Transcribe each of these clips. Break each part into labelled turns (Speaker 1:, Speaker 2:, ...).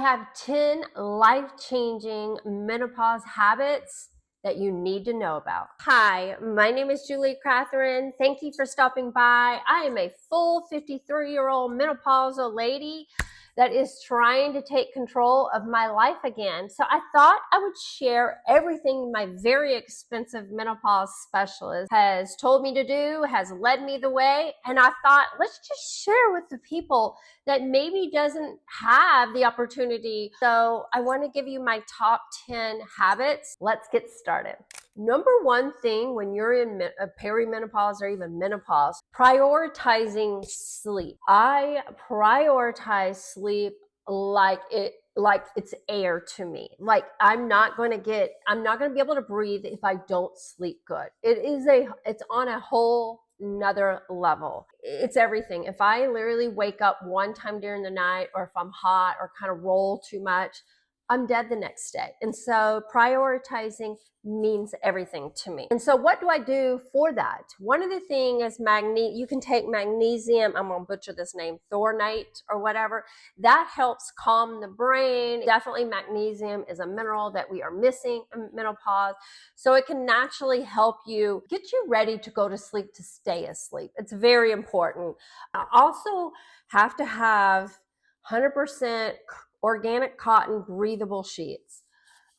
Speaker 1: have 10 life-changing menopause habits that you need to know about. Hi, my name is Julie Catherine. Thank you for stopping by. I am a full 53-year-old menopausal lady that is trying to take control of my life again. So I thought I would share everything my very expensive menopause specialist has told me to do, has led me the way. And I thought, let's just share with the people that maybe doesn't have the opportunity. So I want to give you my top 10 habits. Let's get started. Number one thing when you're in perimenopause or even menopause, prioritizing sleep. I prioritize sleep like it's air to me. Like I'm not going to be able to breathe if I don't sleep good. It's on a whole another level. It's everything. If I literally wake up one time during the night, or if I'm hot or kind of roll too much, I'm dead the next day. And so prioritizing means everything to me. And so what do I do for that? One of the things is you can take magnesium, I'm gonna butcher this name, Thornite or whatever. That helps calm the brain. Definitely magnesium is a mineral that we are missing in menopause. So it can naturally help you get you ready to go to sleep, to stay asleep. It's very important. I also have to have 100% organic cotton breathable sheets.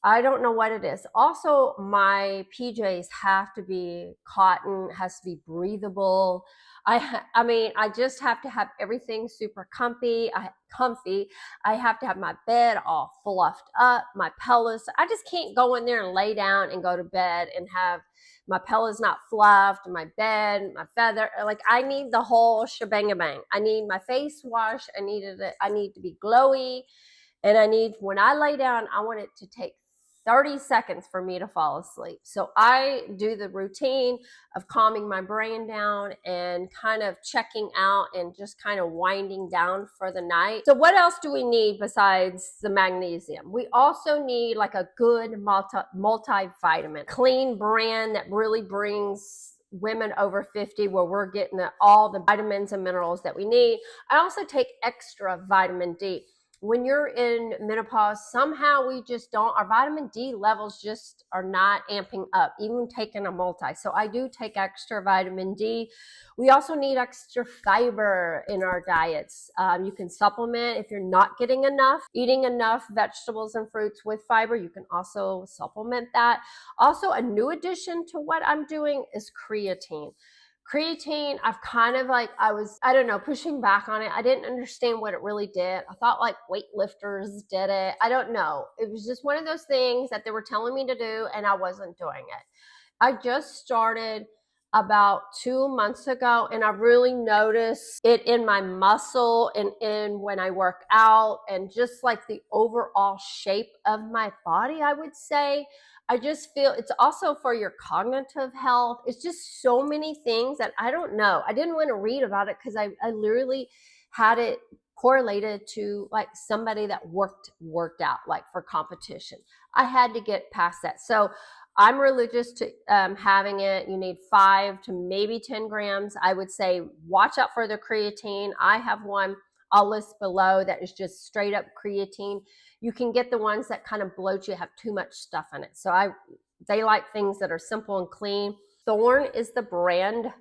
Speaker 1: I don't know what it is. Also, my PJs have to be cotton, has to be breathable. I mean, I just have to have everything super comfy. I have to have my bed all fluffed up, my pillows. I just can't go in there and lay down and go to bed and have my pillows not fluffed, my bed, my feather. Like I need the whole shebang-a-bang. I need my face wash. I need to be glowy. And when I lay down, I want it to take 30 seconds for me to fall asleep. So I do the routine of calming my brain down and kind of checking out and just kind of winding down for the night. So what else do we need besides the magnesium? We also need like a good multivitamin, clean brand that really brings women over 50 where we're getting all the vitamins and minerals that we need. I also take extra vitamin D. When you're in menopause, somehow our vitamin D levels just are not amping up, even taking a multi. So I do take extra vitamin D. We also need extra fiber in our diets. You can supplement if you're not getting enough. Eating enough vegetables and fruits with fiber, you can also supplement that. Also, a new addition to what I'm doing is creatine. Creatine, I've kind of pushing back on it. I didn't understand what it really did. I thought like weightlifters did it. I don't know. It was just one of those things that they were telling me to do and I wasn't doing it. I just started about 2 months ago and I really noticed it in my muscle and in when I work out and just like the overall shape of my body, I would say. I just feel it's also for your cognitive health. It's just so many things that I don't know. I didn't want to read about it because I literally had it correlated to like somebody that worked out like for competition. I had to get past that. So I'm religious to having it. You need 5 to maybe 10 grams. I would say watch out for the creatine. I have one I'll list below that is just straight up creatine. You can get the ones that kind of bloat you, have too much stuff in it. So they like things that are simple and clean. Thorne is the brand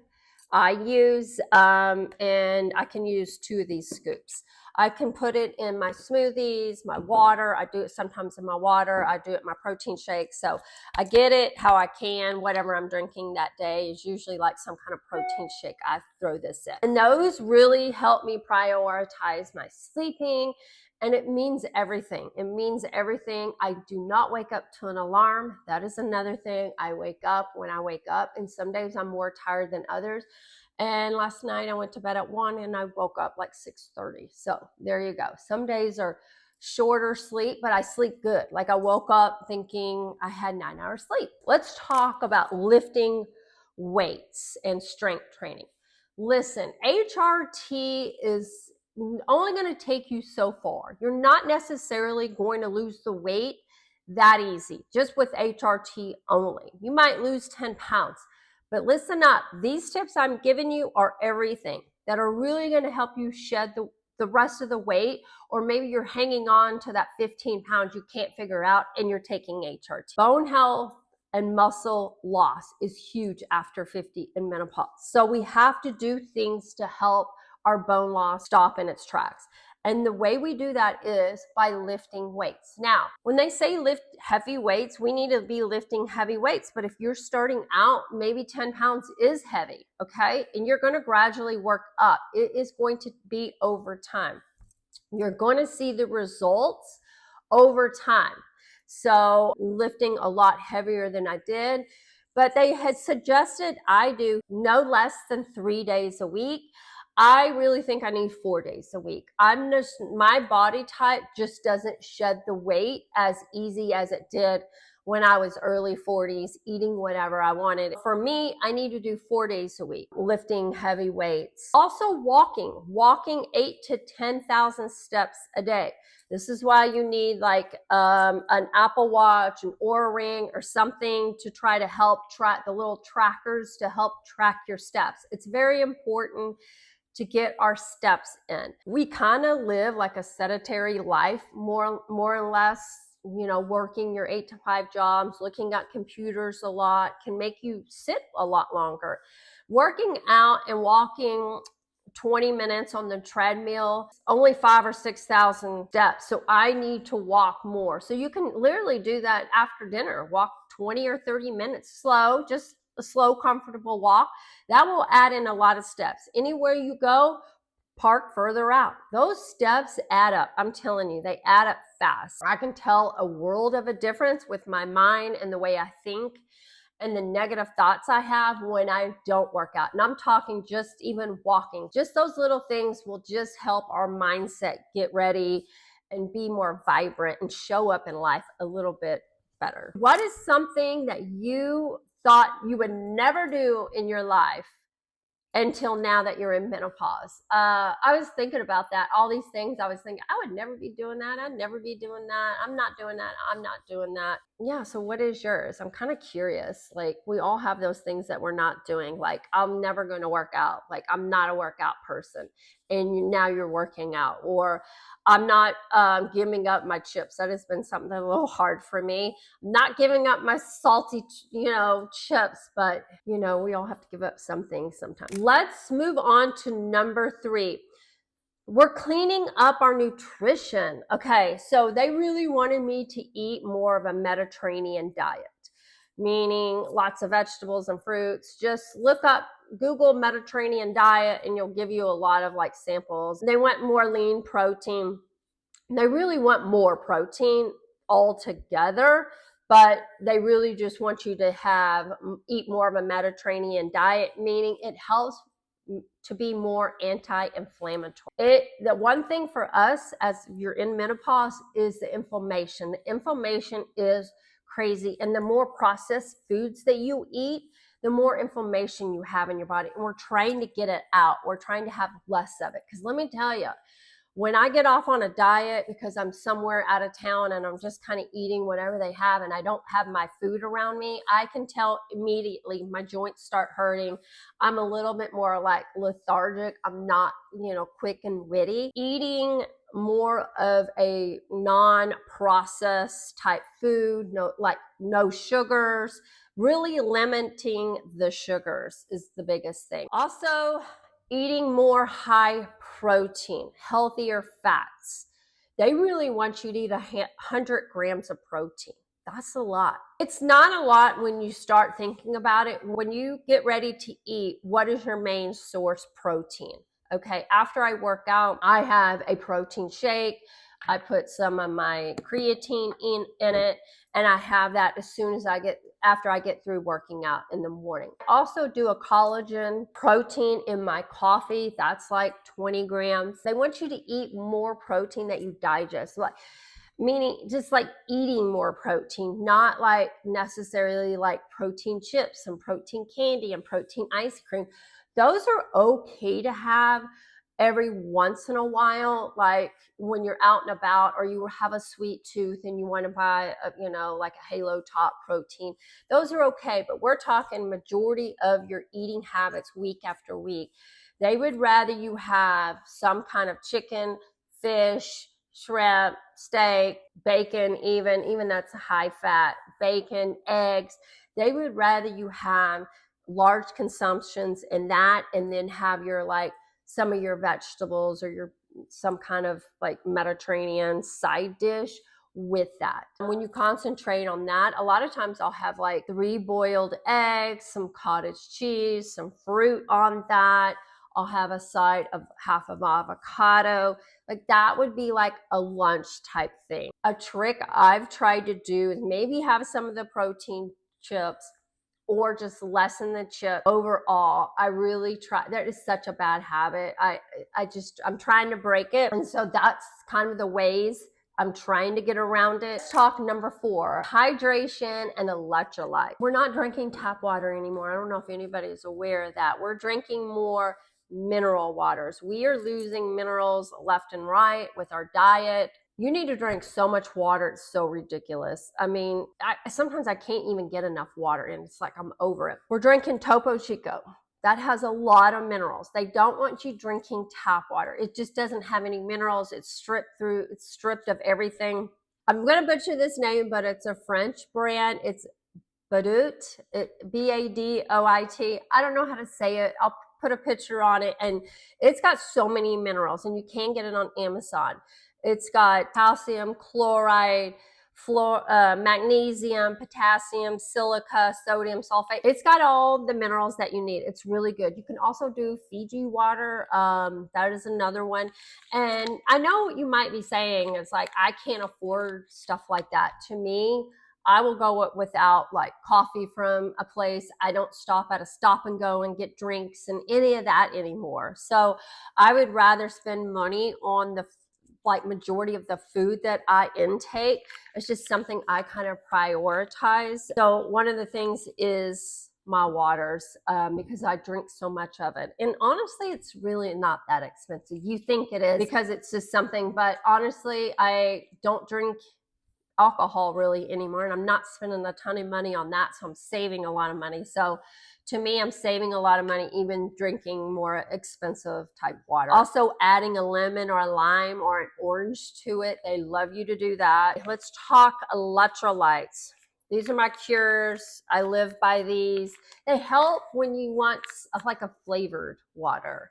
Speaker 1: I use, and I can use 2 of these scoops. I can put it in my smoothies, my water. I do it sometimes in my water. I do it in my protein shakes. So I get it how I can. Whatever I'm drinking that day is usually like some kind of protein shake. I throw this in. And those really help me prioritize my sleeping. And it means everything. It means everything. I do not wake up to an alarm. That is another thing. I wake up when I wake up. And some days I'm more tired than others. And last night I went to bed at 1 and I woke up like 6:30. So there you go. Some days are shorter sleep, but I sleep good. Like I woke up thinking I had 9 hours sleep. Let's talk about lifting weights and strength training. Listen, HRT is only going to take you so far. You're not necessarily going to lose the weight that easy, just with HRT only. You might lose 10 pounds. But listen up, these tips I'm giving you are everything that are really going to help you shed the rest of the weight, or maybe you're hanging on to that 15 pounds you can't figure out and you're taking HRT. Bone health and muscle loss is huge after 50 in menopause. So we have to do things to help our bone loss stop in its tracks. And the way we do that is by lifting weights. Now, when they say lift heavy weights, we need to be lifting heavy weights. But if you're starting out, maybe 10 pounds is heavy, okay? And you're going to gradually work up. It is going to be over time. You're going to see the results over time. So lifting a lot heavier than I did, but they had suggested I do no less than 3 days a week. I really think I need 4 days a week. My body type just doesn't shed the weight as easy as it did when I was early 40s, eating whatever I wanted. For me, I need to do 4 days a week, lifting heavy weights. Also walking 8 to 10,000 steps a day. This is why you need like an Apple Watch, an Oura Ring, or something to try to help track the little trackers to help track your steps. It's very important to get our steps in. We kind of live like a sedentary life, more or less, working your 8 to 5 jobs, looking at computers a lot can make you sit a lot longer. Working out and walking 20 minutes on the treadmill, only 5,000 or 6,000 steps. So I need to walk more. So you can literally do that after dinner, walk 20 or 30 minutes slow, just a slow, comfortable walk. That will add in a lot of steps. Anywhere you go, park further out. Those steps add up. I'm telling you, they add up fast. I can tell a world of a difference with my mind and the way I think and the negative thoughts I have when I don't work out. And I'm talking just even walking. Just those little things will just help our mindset get ready and be more vibrant and show up in life a little bit better. What is something that you thought you would never do in your life until now that you're in menopause? I was thinking about that. All these things I was thinking, I would never be doing that. I'd never be doing that. I'm not doing that. I'm not doing that. Yeah. So what is yours? I'm kind of curious. Like we all have those things that we're not doing. Like I'm never going to work out. Like I'm not a workout person. And now you're working out. Or I'm not giving up my chips. That has been something a little hard for me. I'm not giving up my salty, chips, but we all have to give up some things sometimes. Let's move on to number 3. We're cleaning up our nutrition. Okay, so they really wanted me to eat more of a Mediterranean diet, meaning lots of vegetables and fruits. Just Google Mediterranean diet and you'll give you a lot of like samples. They want more lean protein. They really want more protein altogether, but they really just want you to eat more of a Mediterranean diet, meaning it helps to be more anti-inflammatory. The one thing for us as you're in menopause is the inflammation. The inflammation is crazy, and the more processed foods that you eat, the more inflammation you have in your body. And we're trying to get it out. We're trying to have less of it. Because let me tell you, when I get off on a diet because I'm somewhere out of town and I'm just kind of eating whatever they have and I don't have my food around me, I can tell immediately my joints start hurting. I'm a little bit more like lethargic. I'm not, quick and witty. Eating more of a non-processed type food, no sugars, really limiting the sugars is the biggest thing. Also, eating more high protein, healthier fats. They really want you to eat 100 grams of protein. That's a lot. It's not a lot when you start thinking about it. When you get ready to eat, what is your main source protein? Okay, after I work out, I have a protein shake. I put some of my creatine in it, and I have that as soon as after I get through working out in the morning. Also do a collagen protein in my coffee. That's like 20 grams. They want you to eat more protein that you digest, meaning just like eating more protein, not like necessarily like protein chips and protein candy and protein ice cream. Those are okay to have every once in a while, like when you're out and about or you have a sweet tooth and you want to buy like a Halo Top protein. Those are okay, but we're talking majority of your eating habits week after week. They would rather you have some kind of chicken, fish, shrimp, steak, bacon, even that's high fat, bacon, eggs. They would rather you have large consumptions in that, and then have your like some of your vegetables or your some kind of like Mediterranean side dish with that. When you concentrate on that, a lot of times I'll have like 3 boiled eggs, some cottage cheese, some fruit on that. I'll have a side of half of avocado. Like that would be like a lunch type thing. A trick I've tried to do is maybe have some of the protein chips or just lessen the chip overall. I really try. That is such a bad habit. I'm trying to break it. And so that's kind of the ways I'm trying to get around it. Let's talk number 4, hydration and electrolyte. We're not drinking tap water anymore. I don't know if anybody is aware of that. We're drinking more mineral waters. We are losing minerals left and right with our diet. You need to drink so much water. It's so ridiculous. I mean, sometimes I can't even get enough water, and it's like I'm over it. We're drinking Topo Chico. That has a lot of minerals. They don't want you drinking tap water. It just doesn't have any minerals. It's stripped of everything. I'm going to butcher this name, but it's a French brand. It's Badoit, Badoit. I don't know how to say it. I'll put a picture on it, and it's got so many minerals, and you can get it on Amazon. It's got calcium, chloride, magnesium, potassium, silica, sodium, sulfate. It's got all the minerals that you need. It's really good. You can also do Fiji water. That is another one. And I know what you might be saying. It's like, I can't afford stuff like that. To me, I will go without like coffee from a place. I don't stop at a stop and go and get drinks and any of that anymore. So I would rather spend money on the like majority of the food that I intake. It's just something I kind of prioritize. So one of the things is my waters, because I drink so much of it. And honestly, it's really not that expensive. You think it is because it's just something, but honestly, I don't drink alcohol really anymore, and I'm not spending a ton of money on that, so I'm saving a lot of money. So to me, I'm saving a lot of money even drinking more expensive type water. Also adding a lemon or a lime or an orange to it. They love you to do that. Let's talk electrolytes. These are my cures. I live by these. They help when you want like a flavored water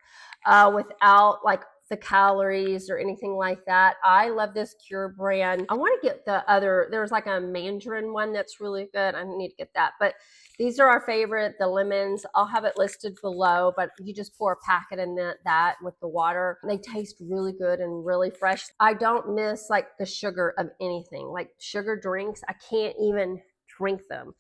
Speaker 1: without like the calories or anything like that. I love this Cure brand. I want to get the other, there's like a mandarin one that's really good. I need to get that. But these are our favorite, the lemons. I'll have it listed below, but you just pour a packet in that with the water. They taste really good and really fresh. I don't miss like the sugar of anything. Like sugar drinks, I can't even drink them.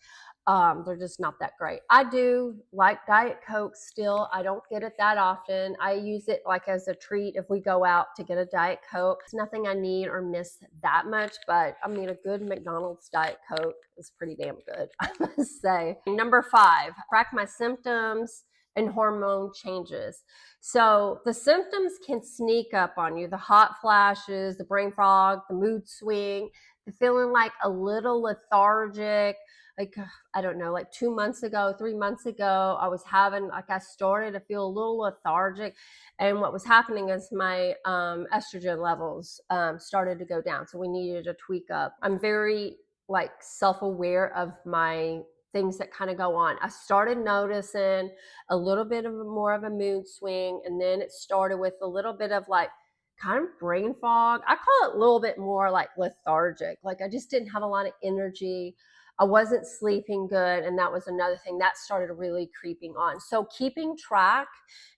Speaker 1: They're just not that great. I do like Diet Coke still. I don't get it that often. I use it like as a treat if we go out to get a Diet Coke. It's nothing I need or miss that much, but I mean, a good McDonald's Diet Coke is pretty damn good, I must say. Number 5, track my symptoms and hormone changes. So the symptoms can sneak up on you. The hot flashes, the brain fog, the mood swing, the feeling like a little lethargic. Like, I don't know, like 2 months ago, 3 months ago, I started to feel a little lethargic. And what was happening is my estrogen levels started to go down. So we needed to tweak up. I'm very like self-aware of my things that kind of go on. I started noticing a little bit of more of a mood swing. And then it started with a little bit of like kind of brain fog. I call it a little bit more like lethargic. Like I just didn't have a lot of energy. I wasn't sleeping good, and that was another thing that started really creeping on. So keeping track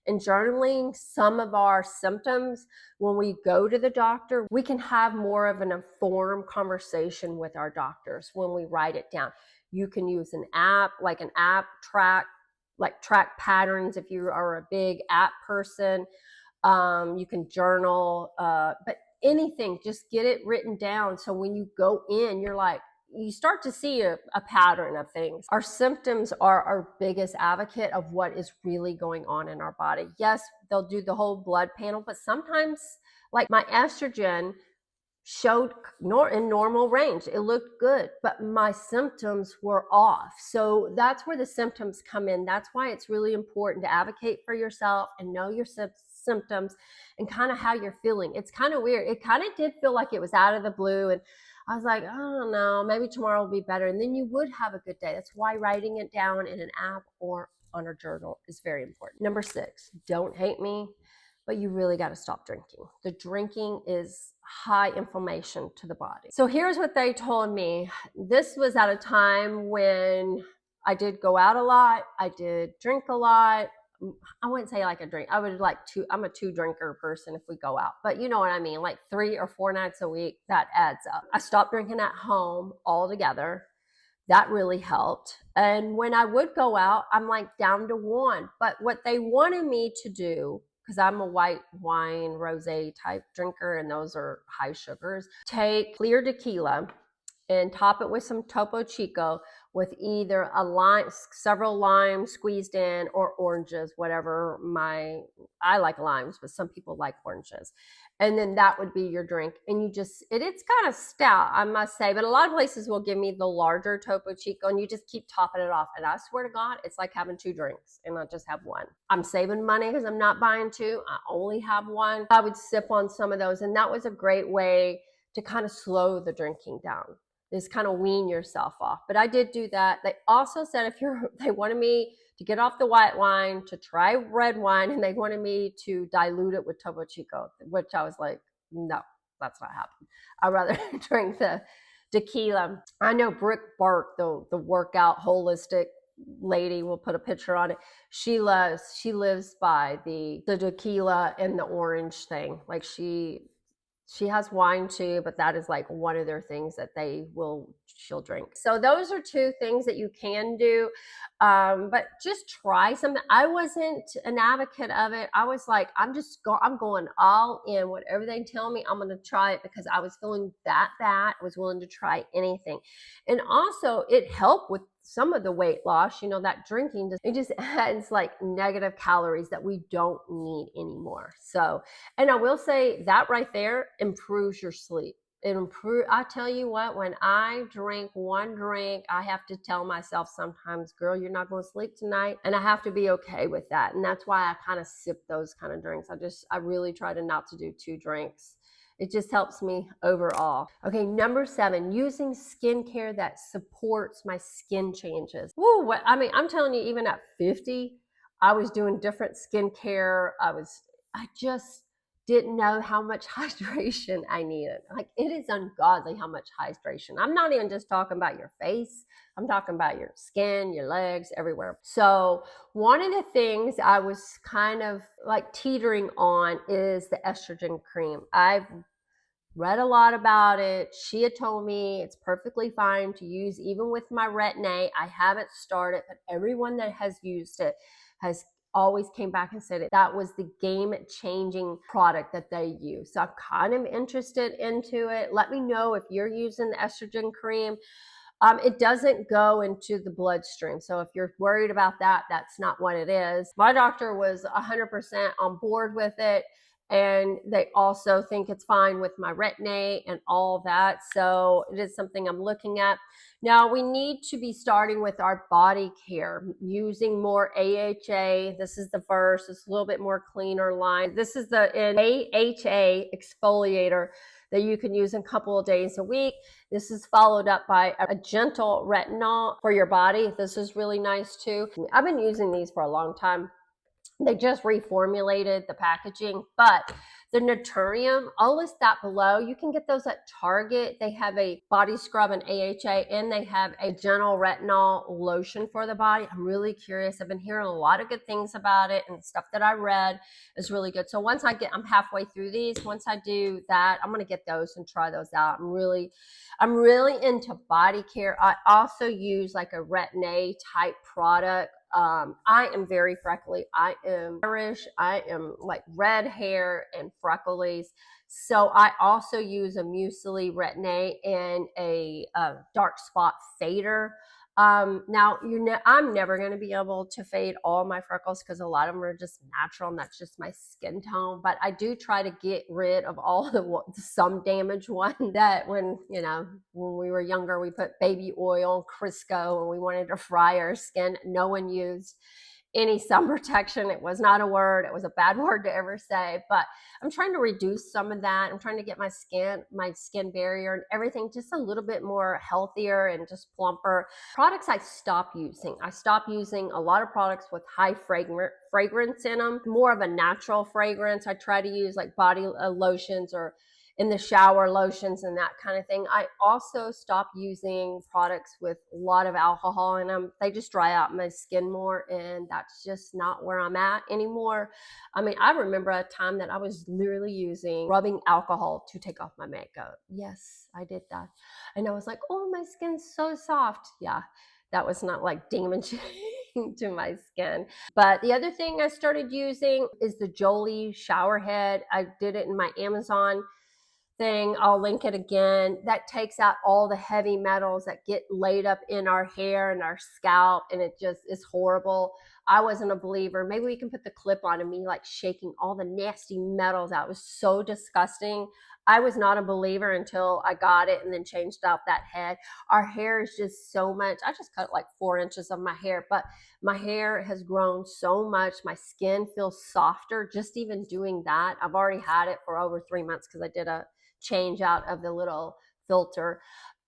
Speaker 1: and journaling some of our symptoms when we go to the doctor, we can have more of an informed conversation with our doctors when we write it down. You can use an app, track patterns if you are a big app person. You can journal, but anything, just get it written down. So when you go in, you start to see a pattern of things. Our symptoms are our biggest advocate of what is really going on in our body. Yes, they'll do the whole blood panel, but sometimes like my estrogen showed in normal range. It looked good, but my symptoms were off. So that's where the symptoms come in. That's why it's really important to advocate for yourself and know your symptoms and kind of how you're feeling. It's kind of weird. It kind of did feel like it was out of the blue, and I was like, I don't know, maybe tomorrow will be better. And then you would have a good day. That's why writing it down in an app or on a journal is very important. Number 6, don't hate me, but you really got to stop drinking. The drinking is high inflammation to the body. So here's what they told me. This was at a time when I did go out a lot. I did drink a lot. I wouldn't say like a drink. I would like I'm a 2 drinker person if we go out, but you know what I mean? Like 3 or 4 nights a week, that adds up. I stopped drinking at home altogether. That really helped. And when I would go out, I'm like down to 1. But what they wanted me to do, because I'm a white wine, rosé type drinker, and those are high sugars, take clear tequila and top it with some Topo Chico with either a lime, several limes squeezed in, or oranges, whatever I like limes, but some people like oranges. And then that would be your drink. And it's kind of stout, I must say, but a lot of places will give me the larger Topo Chico, and you just keep topping it off. And I swear to God, it's like having 2 drinks and not just have 1. I'm saving money because I'm not buying 2. I only have 1. I would sip on some of those. And that was a great way to kind of slow the drinking down. Just kind of wean yourself off. But I did do that. They also said they wanted me to get off the white wine, to try red wine, and they wanted me to dilute it with Topo Chico, which I was like, no, that's not happening. I'd rather drink the tequila. I know Brick Bart, the workout holistic lady, will put a picture on it. She lives by the tequila and the orange thing. Like she has wine too, but that is like one of their things that she'll drink. So those are 2 things that you can do. But just try something. I wasn't an advocate of it. I was like, I'm going all in. Whatever they tell me, I'm going to try it, because I was feeling that bad. I was willing to try anything. And also it helped with some of the weight loss. That drinking, it just adds like negative calories that we don't need anymore. So, and I will say that right there improves your sleep. I tell you what, when I drink 1 drink, I have to tell myself sometimes, girl, you're not going to sleep tonight. And I have to be okay with that. And that's why I kind of sip those kind of drinks. I really try not to do 2 drinks. It just helps me overall. Okay, number 7, using skincare that supports my skin changes. Woo, I'm telling you, even at 50, I was doing different skincare. I just didn't know how much hydration I needed. Like, it is ungodly how much hydration. I'm not even just talking about your face. I'm talking about your skin, your legs, everywhere. So one of the things I was kind of like teetering on is the estrogen cream. I've read a lot about it. She had told me it's perfectly fine to use even with my Retin-A. I haven't started, but everyone that has used it has always came back and said that was the game-changing product that they use. So I'm kind of interested into it. Let me know if you're using the estrogen cream. It doesn't go into the bloodstream. So if you're worried about that, that's not what it is. My doctor was 100% on board with it. And they also think it's fine with my Retin-A and all that. So it is something I'm looking at. Now, we need to be starting with our body care, using more AHA. This is the first. It's a little bit more cleaner line. This is the AHA exfoliator that you can use a couple of days a week. This is followed up by a gentle retinol for your body. This is really nice too. I've been using these for a long time. They just reformulated the packaging, but the Naturium, I'll list that below. You can get those at Target. They have a body scrub and AHA, and they have a gentle retinol lotion for the body. I'm really curious. I've been hearing a lot of good things about it, and stuff that I read is really good. So I'm halfway through these. Once I do that, I'm going to get those and try those out. I'm really into body care. I also use like a Retin-A type product. I am very freckly. I am Irish. I am like red hair and freckles. So I also use a muesli Retin-A and a dark spot fader. Now, I'm never going to be able to fade all my freckles because a lot of them are just natural and that's just my skin tone. But I do try to get rid of all the some damaged one that when we were younger, we put baby oil, Crisco, and we wanted to fry our skin. No one used any sun protection. It was not a word. It was a bad word to ever say, but I'm trying to reduce some of that. I'm trying to get my skin barrier and everything just a little bit more healthier and just plumper. Products I stopped using. I stopped using a lot of products with high fragrance in them, more of a natural fragrance. I try to use like body lotions or in the shower lotions and that kind of thing. I also stopped using products with a lot of alcohol in them. They just dry out my skin more, and that's just not where I'm at anymore. I mean, I remember a time that I was literally using rubbing alcohol to take off my makeup. Yes, I did that. And I was like, oh, my skin's so soft. Yeah, that was not like damaging to my skin. But the other thing I started using is the Jolie shower head. I did it in my Amazon thing. I'll link it again. That takes out all the heavy metals that get laid up in our hair and our scalp, and it just is horrible. I wasn't a believer. Maybe we can put the clip on of me like shaking all the nasty metals out. It was so disgusting. I was not a believer until I got it and then changed out that head. Our hair is just so much. I just cut like 4 inches of my hair, but my hair has grown so much. My skin feels softer just even doing that. I've already had it for over 3 months because I did a change out of the little filter.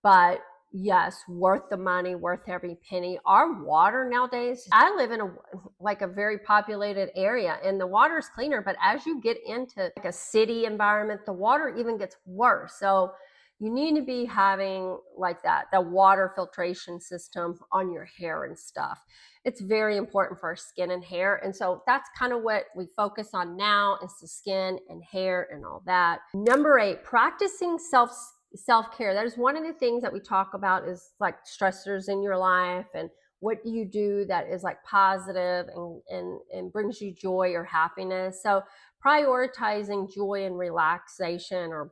Speaker 1: But yes, worth the money, worth every penny. Our water nowadays, I live in a very populated area and the water is cleaner, but as you get into like a city environment, the water even gets worse. So you need to be having like that, the water filtration system on your hair and stuff. It's very important for our skin and hair. And so that's kind of what we focus on now is the skin and hair and all that. Number 8, practicing self-care. That is one of the things that we talk about is like stressors in your life and what do you do that is like positive and brings you joy or happiness. So prioritizing joy and relaxation or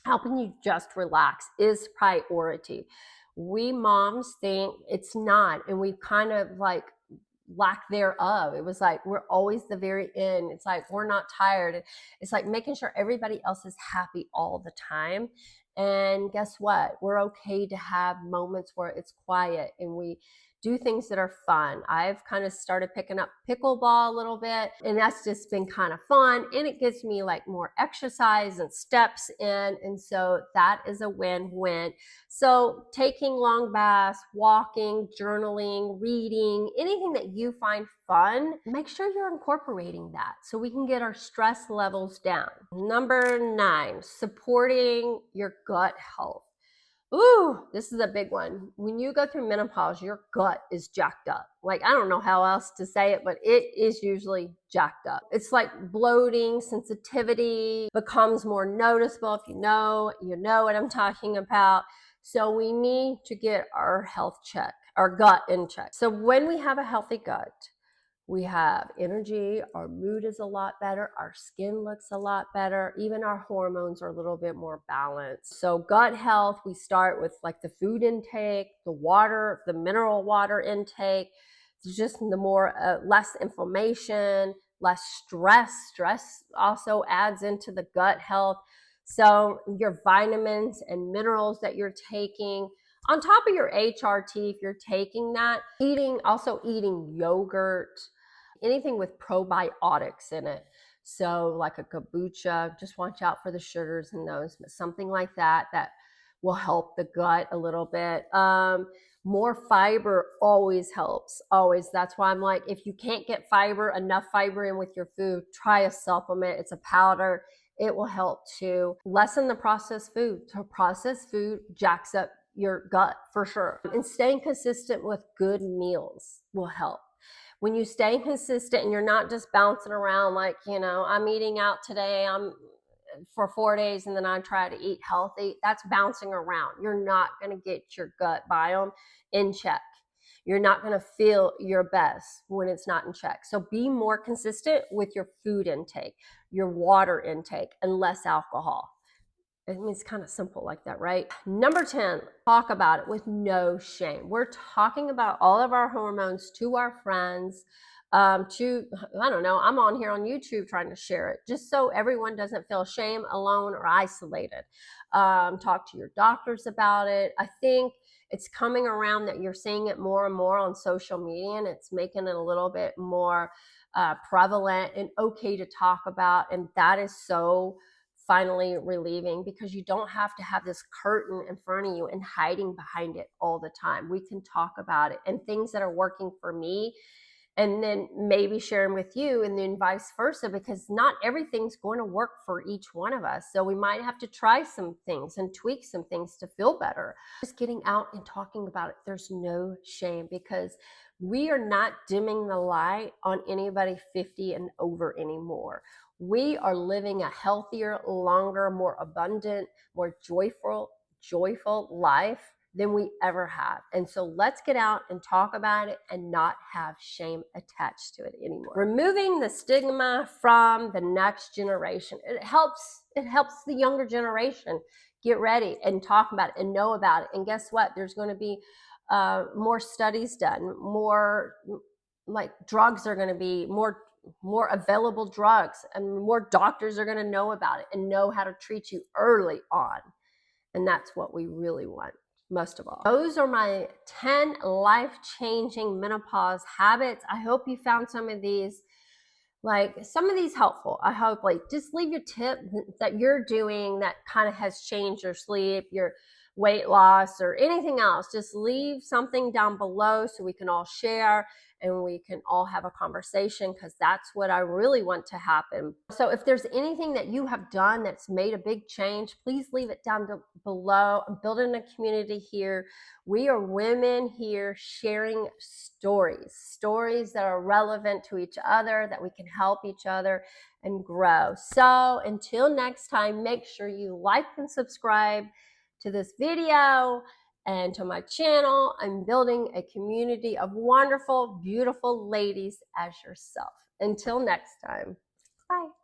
Speaker 1: helping you just relax is priority. We moms think it's not, and we kind of like lack thereof. It was like we're always the very end. It's like we're not tired. It's like making sure everybody else is happy all the time. And guess what? We're okay to have moments where it's quiet and we do things that are fun. I've kind of started picking up pickleball a little bit, and that's just been kind of fun. And it gives me like more exercise and steps in. And so that is a win-win. So taking long baths, walking, journaling, reading, anything that you find fun, make sure you're incorporating that so we can get our stress levels down. Number 9, supporting your gut health. Ooh, this is a big one. When you go through menopause, your gut is jacked up. Like, I don't know how else to say it, but it is usually jacked up. It's like bloating, sensitivity becomes more noticeable. If you know what I'm talking about. So we need to get our health check, our gut in check. So when we have a healthy gut, we have energy, our mood is a lot better, our skin looks a lot better, even our hormones are a little bit more balanced. So gut health, we start with like the food intake, the water, the mineral water intake, just the more less inflammation, less stress. Stress also adds into the gut health. So your vitamins and minerals that you're taking, on top of your HRT, if you're taking that, also eating yogurt, anything with probiotics in it. So like a kombucha, just watch out for the sugars in those, but something like that will help the gut a little bit. More fiber always helps, always. That's why I'm like, if you can't get enough fiber in with your food, try a supplement. It's a powder. It will help to lessen the processed food. So processed food jacks up your gut for sure. And staying consistent with good meals will help. When you stay consistent and you're not just bouncing around like, I'm eating out today, I'm for 4 days and then I try to eat healthy, that's bouncing around. You're not going to get your gut biome in check. You're not going to feel your best when it's not in check. So be more consistent with your food intake, your water intake, and less alcohol. I mean, it's kind of simple like that, right? Number 10, talk about it with no shame. We're talking about all of our hormones to our friends, I don't know, I'm on here on YouTube trying to share it just so everyone doesn't feel shame, alone, or isolated. Talk to your doctors about it. I think it's coming around that you're seeing it more and more on social media, and it's making it a little bit more prevalent and okay to talk about. And that is so finally relieving, because you don't have to have this curtain in front of you and hiding behind it all the time. We can talk about it and things that are working for me, and then maybe sharing with you, and then vice versa, because not everything's going to work for each one of us. So we might have to try some things and tweak some things to feel better. Just getting out and talking about it, there's no shame, because we are not dimming the light on anybody 50 and over anymore. We are living a healthier, longer, more abundant, more joyful life than we ever have. And so let's get out and talk about it and not have shame attached to it anymore. Removing the stigma from the next generation. It helps the younger generation get ready and talk about it and know about it. And guess what? There's going to be more studies done, more like drugs are going to be more available drugs, and more doctors are going to know about it and know how to treat you early on. And that's what we really want most of all. Those are my 10 life-changing menopause habits. I hope you found some of these helpful. I hope, just leave your tip that you're doing that kind of has changed your sleep, your weight loss, or anything else. Just leave something down below so we can all share and we can all have a conversation, because that's what I really want to happen. So if there's anything that you have done that's made a big change, please leave it down below. I'm building a community here. We are women here sharing stories that are relevant to each other, that we can help each other and grow. So until next time, make sure you like and subscribe to this video and to my channel. I'm building a community of wonderful, beautiful ladies as yourself. Until next time, bye.